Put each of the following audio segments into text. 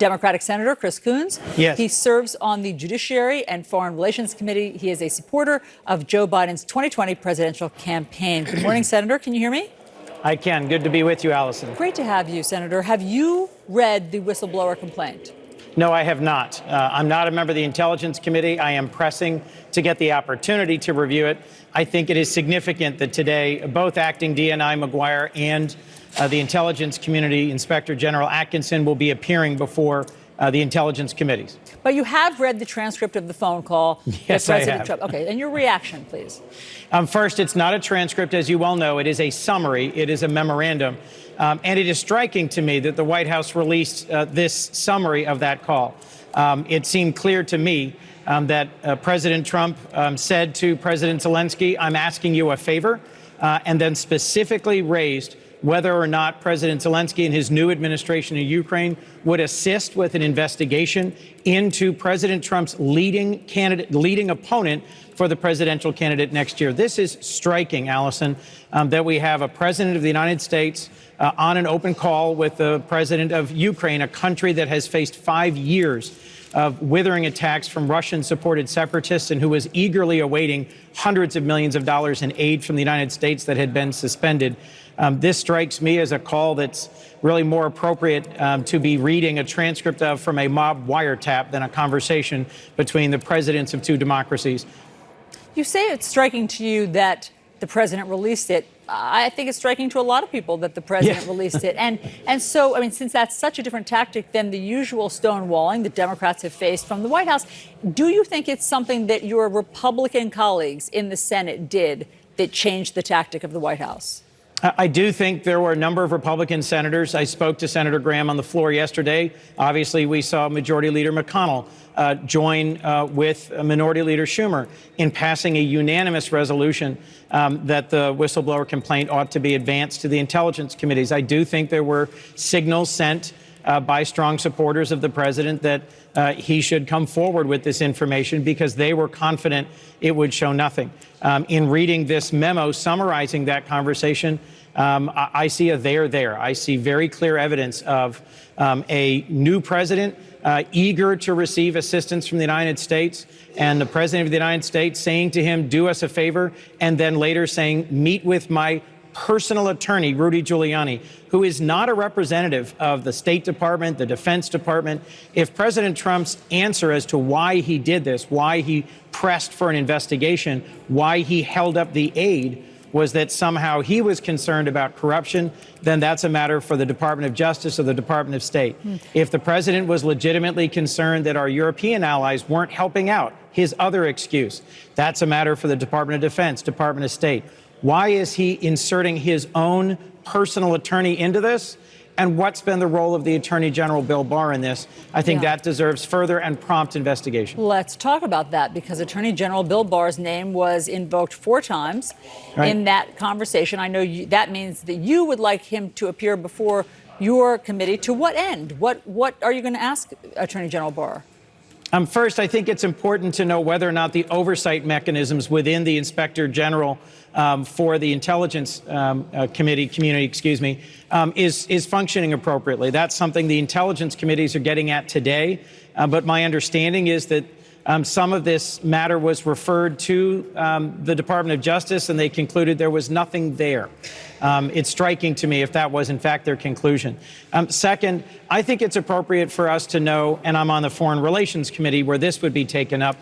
Democratic Senator Chris Coons. Yes. He serves on the Judiciary and Foreign Relations Committee. He is a supporter of Joe Biden's 2020 presidential campaign. Good morning, Senator. Can you hear me? I can. Good to be with you, Allison. Great to have you, Senator. Have you read the whistleblower complaint? No, I have not. I'm not a member of the Intelligence Committee. I am pressing to get the opportunity to review it. I think it is significant that today both acting DNI McGuire and the Intelligence Community Inspector General Atkinson will be appearing before the Intelligence Committees. But you have read the transcript of the phone call. Yes, that President I have. Trump. Okay, and your reaction, please. First, it's not a transcript, as you well know. It is a summary. It is a memorandum. And it is striking to me that the White House released this summary of that call. It seemed clear to me that President Trump said to President Zelensky, I'm asking you a favor, and then specifically raised whether or not President Zelensky and his new administration in Ukraine would assist with an investigation into President Trump's leading opponent for the presidential candidate next year. This is striking, Allison, that we have a president of the United States on an open call with the president of Ukraine, a country that has faced 5 years of withering attacks from Russian-supported separatists and who was eagerly awaiting hundreds of millions of dollars in aid from the United States that had been suspended. This strikes me as a call that's really more appropriate to be reading a transcript of from a mob wiretap than a conversation between the presidents of two democracies. You say it's striking to you that the president released it. I think it's striking to a lot of people that the president released it. And so, I mean, since that's such a different tactic than the usual stonewalling that Democrats have faced from the White House, do you think it's something that your Republican colleagues in the Senate did that changed the tactic of the White House? I do think there were a number of Republican senators. I spoke to Senator Graham on the floor yesterday. Obviously, we saw Majority Leader McConnell join with Minority Leader Schumer in passing a unanimous resolution that the whistleblower complaint ought to be advanced to the intelligence committees. I do think there were signals sent by strong supporters of the president that he should come forward with this information because they were confident it would show nothing. In reading this memo summarizing that conversation, I see a there. I see very clear evidence of a new president eager to receive assistance from the United States, and the president of the United States saying to him, do us a favor, and then later saying, meet with my personal attorney, Rudy Giuliani, who is not a representative of the State Department, the Defense Department. If President Trump's answer as to why he did this, why he pressed for an investigation, why he held up the aid, was that somehow he was concerned about corruption, then that's a matter for the Department of Justice or the Department of State. If the president was legitimately concerned that our European allies weren't helping out, his other excuse, that's a matter for the Department of Defense, Department of State. Why is he inserting his own personal attorney into this? And what's been the role of the Attorney General, Bill Barr, in this? I think that deserves further and prompt investigation. Let's talk about that, because Attorney General Bill Barr's name was invoked 4 times in that conversation. I know that means that you would like him to appear before your committee. To what end? What are you going to ask Attorney General Barr? First, I think it's important to know whether or not the oversight mechanisms within the Inspector General for the Intelligence Community, is functioning appropriately. That's something the intelligence committees are getting at today. But my understanding is that some of this matter was referred to the Department of Justice, and they concluded there was nothing there. It's striking to me if that was, in fact, their conclusion. Second, I think it's appropriate for us to know, and I'm on the Foreign Relations Committee where this would be taken up,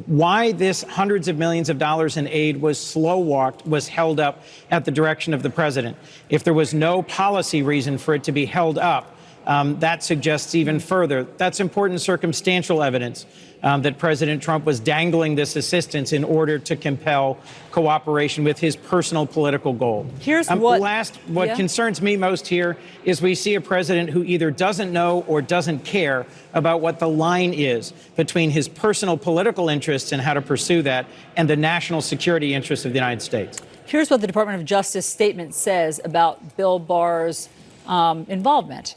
why this hundreds of millions of dollars in aid was slow-walked, was held up at the direction of the president. If there was no policy reason for it to be held up, that suggests even further. That's important circumstantial evidence that President Trump was dangling this assistance in order to compel cooperation with his personal political goal. Here's what concerns me most here is we see a president who either doesn't know or doesn't care about what the line is between his personal political interests and how to pursue that and the national security interests of the United States. Here's what the Department of Justice statement says about Bill Barr's involvement.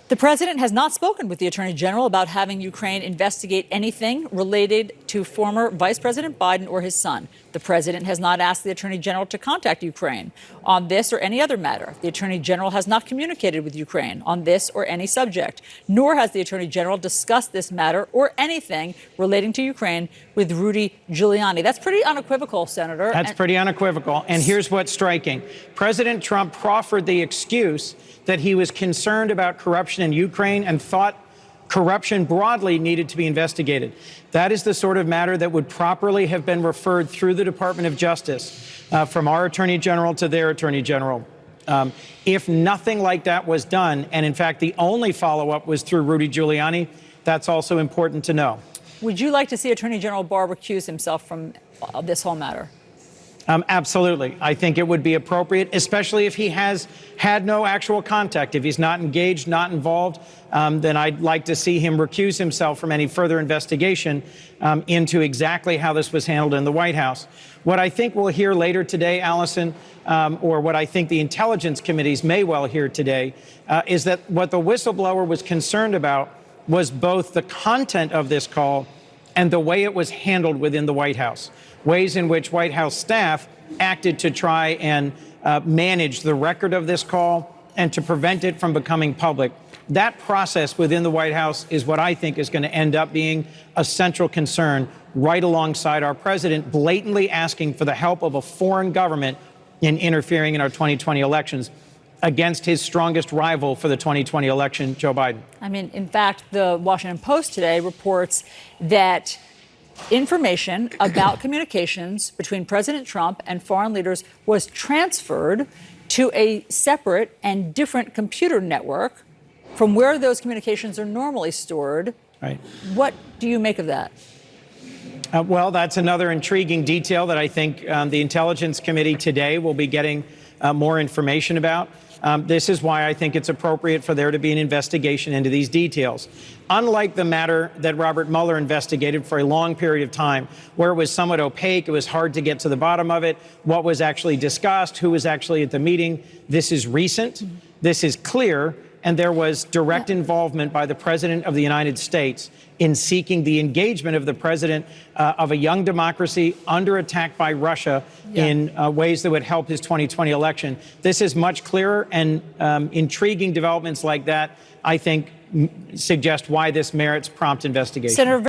The president has not spoken with the attorney general about having Ukraine investigate anything related to former Vice President Biden or his son. The president has not asked the attorney general to contact Ukraine on this or any other matter. The Attorney General has not communicated with Ukraine on this or any subject, nor has the Attorney General discussed this matter or anything relating to Ukraine with Rudy Giuliani. That's pretty unequivocal, Senator. That's pretty unequivocal. And here's what's striking. President Trump proffered the excuse that he was concerned about corruption in Ukraine and thought corruption broadly needed to be investigated. That is the sort of matter that would properly have been referred through the Department of Justice from our Attorney General to their Attorney General. If nothing like that was done, and in fact the only follow-up was through Rudy Giuliani, that's also important to know. Would you like to see Attorney General Barr recuse himself from this whole matter? Absolutely. I think it would be appropriate, especially if he has had no actual contact. If he's not engaged, not involved, then I'd like to see him recuse himself from any further investigation into exactly how this was handled in the White House. What I think we'll hear later today, Allison, or what I think the intelligence committees may well hear today, is that what the whistleblower was concerned about was both the content of this call and the way it was handled within the White House. Ways in which White House staff acted to try and manage the record of this call and to prevent it from becoming public. That process within the White House is what I think is going to end up being a central concern right alongside our president blatantly asking for the help of a foreign government in interfering in our 2020 elections against his strongest rival for the 2020 election, Joe Biden. I mean, in fact, the Washington Post today reports that information about communications between President Trump and foreign leaders was transferred to a separate and different computer network from where those communications are normally stored. Right. What do you make of that? Well, that's another intriguing detail that I think the Intelligence Committee today will be getting more information about. This is why I think it's appropriate for there to be an investigation into these details. Unlike the matter that Robert Mueller investigated for a long period of time, where it was somewhat opaque, it was hard to get to the bottom of it, what was actually discussed, who was actually at the meeting, this is recent, this is clear, and there was direct involvement by the President of the United States in seeking the engagement of the president of a young democracy under attack by Russia in ways that would help his 2020 election. This is much clearer, and intriguing developments like that, I think, suggest why this merits prompt investigation. Senator